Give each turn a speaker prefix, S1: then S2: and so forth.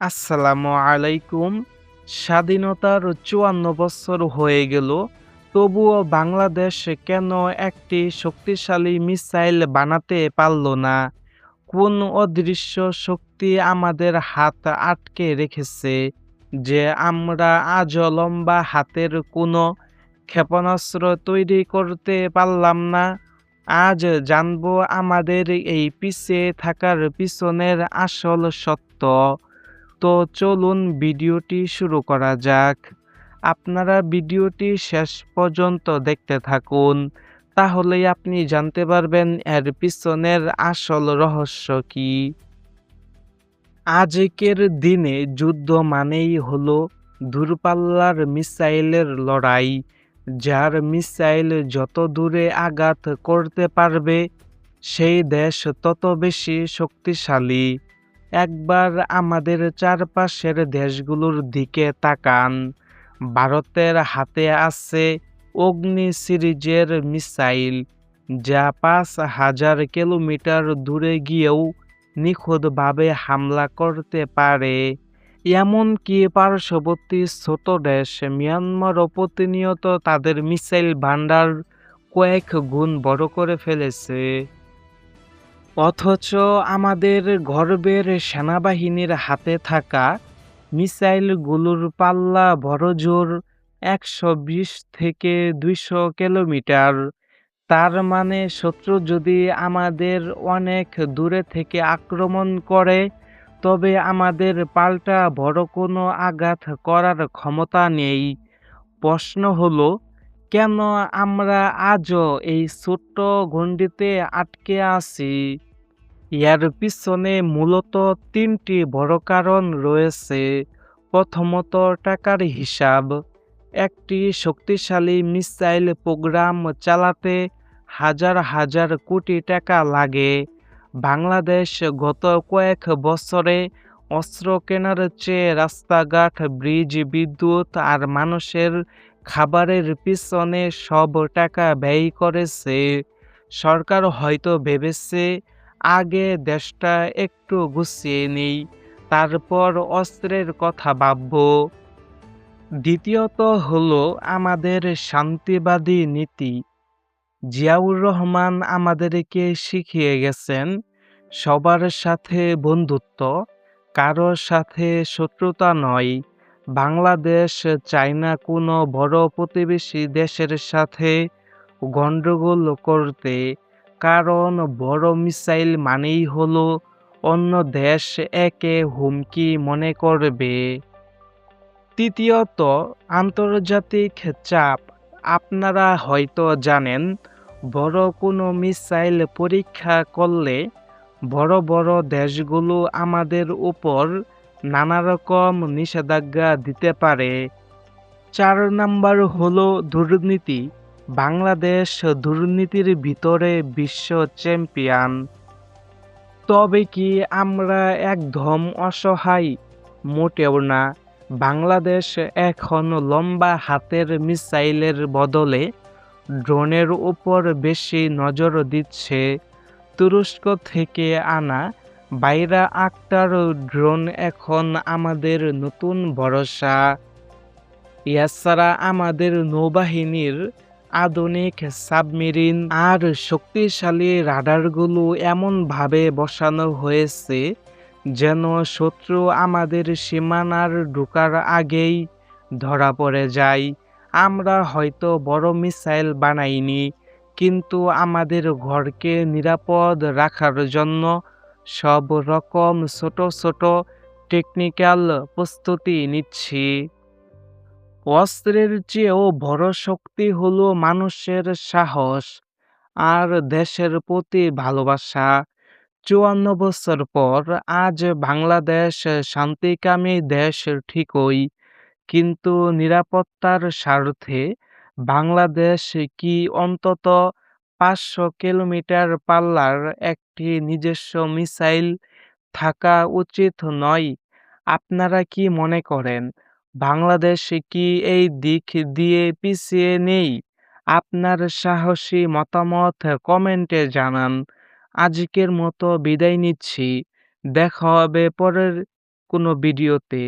S1: আসসালামু আলাইকুম। স্বাধীনতার ৫৪ বছর হয়ে গেল, তবুও বাংলাদেশ কেন একটি শক্তিশালী মিসাইল বানাতে পারল না? কোন অদৃশ্য শক্তি আমাদের হাত আটকে রেখেছে যে আমরা আজও লম্বা হাতের কোনো ক্ষেপণাস্ত্র তৈরি করতে পারলাম না? আজ জানবো আমাদের এই পিছিয়ে থাকার পিছনের আসল সত্য। তো চলুন ভিডিওটি শুরু করা যাক। আপনারা ভিডিওটি শেষ পর্যন্ত দেখতে থাকুন, তাহলেই আপনি জানতে পারবেন এর পিছনের আসল রহস্য কি। আজকের দিনে যুদ্ধ মানেই হলো দূরপাল্লার মিসাইলের লড়াই। যার মিসাইল যত দূরে আঘাত করতে পারবে, সেই দেশ তত বেশি শক্তিশালী। একবার আমাদের চারপাশের দেশগুলোর দিকে তাকান। ভারতের হাতে আছে অগ্নি সিরিজের মিসাইল, যা ৫,০০০ কিলোমিটার দূরে গিয়েও নিখুঁতভাবে হামলা করতে পারে। এমনকি পার্শ্ববর্তী ছোট দেশ মিয়ানমারও প্রতিনিয়ত তাদের মিসাইল ভান্ডার কয়েক গুণ বড় করে ফেলেছে। অথচ আমাদের গর্বের সেনাবাহিনীর হাতে থাকা মিসাইলগুলোর পাল্লা বড়জোর ১২০ থেকে ২০০ কিলোমিটার। তার মানে শত্রু যদি আমাদের অনেক দূরে থেকে আক্রমণ করে, তবে আমাদের পাল্টা বড় কোনো আঘাত করার ক্ষমতা নেই। প্রশ্ন হলো, কেন আমরা আজও এই ছোট্ট গণ্ডিতে আটকে আছি? এর পিছনে মূলত তিনটি বড় কারণ রয়েছে। প্রথমত, টাকার হিসাব। একটি শক্তিশালী মিসাইল প্রোগ্রাম চালাতে হাজার হাজার কোটি টাকা লাগে। বাংলাদেশ গত কয়েক বছরে অস্ত্র কেনার চেয়ে রাস্তাঘাট, ব্রিজ, বিদ্যুৎ আর মানুষের খাবারের পিছনে সব টাকা ব্যয় করেছে। সরকার হয়তো ভেবেছে আগে দেশটা একটু গুছিয়ে নেই, তারপর অস্ত্রের কথা ভাববো। দ্বিতীয়ত হলো আমাদের শান্তিবাদী নীতি। জিয়াউর রহমান আমাদেরকে শিখিয়ে গেছেন সবার সাথে বন্ধুত্ব, কারো সাথে শত্রুতা নয়। বাংলাদেশ চায় না কোনো বড় প্রতিবেশী দেশের সাথে গন্ডগোল করতে, কারণ বড় মিসাইল মানেই হলো অন্য দেশ একে হুমকি মনে করবে। তৃতীয়ত, আন্তর্জাতিক চাপ। আপনারা হয়তো জানেন, বড় কোনো মিসাইল পরীক্ষা করলে বড় বড় দেশগুলো আমাদের উপর নানা রকম নিষেধাজ্ঞা দিতে পারে। ৪ নাম্বার হলো দুর্নীতি। বাংলাদেশ দুর্নীতির ভিতরে বিশ্ব চ্যাম্পিয়ন। তবে কি আমরা একদম অসহায়? মোটেও না। বাংলাদেশ এখন লম্বা হাতের মিসাইলের বদলে ড্রোনের উপর বেশি নজর দিচ্ছে। তুরস্ক থেকে আনা বাইরা আক্তার ড্রোন এখন আমাদের নতুন ভরসা। এছাড়া আমাদের নৌবাহিনীর আধুনিক সাবমেরিন আর শক্তিশালী রাডারগুলো এমনভাবে বসানো হয়েছে যেন শত্রু আমাদের সীমানার ঢোকার আগেই ধরা পড়ে যায়। আমরা হয়তো বড় মিসাইল বানাইনি, কিন্তু আমাদের ঘরকে নিরাপদ রাখার জন্য সব রকম ছোট ছোট টেকনিক্যাল প্রস্তুতি নিচ্ছি। অস্ত্রের চেয়েও বড় শক্তি হলো মানুষের সাহস আর দেশের প্রতি ভালোবাসা। ৫৪ বছর পর আজ বাংলাদেশ শান্তিকামী দেশ ঠিকই, কিন্তু নিরাপত্তার স্বার্থে বাংলাদেশ কি অন্তত ৫০০ কিলোমিটার পাল্লার একটি নিজস্ব মিসাইল থাকা উচিত নয়? আপনারা কি মনে করেন বাংলাদেশ কি এই দিক দিয়ে পিছিয়ে নেই? আপনার সাহসী মতামত কমেন্টে জানান। আজকের মতো বিদায় নিচ্ছি। দেখা হবে পরের কোনো ভিডিওতে।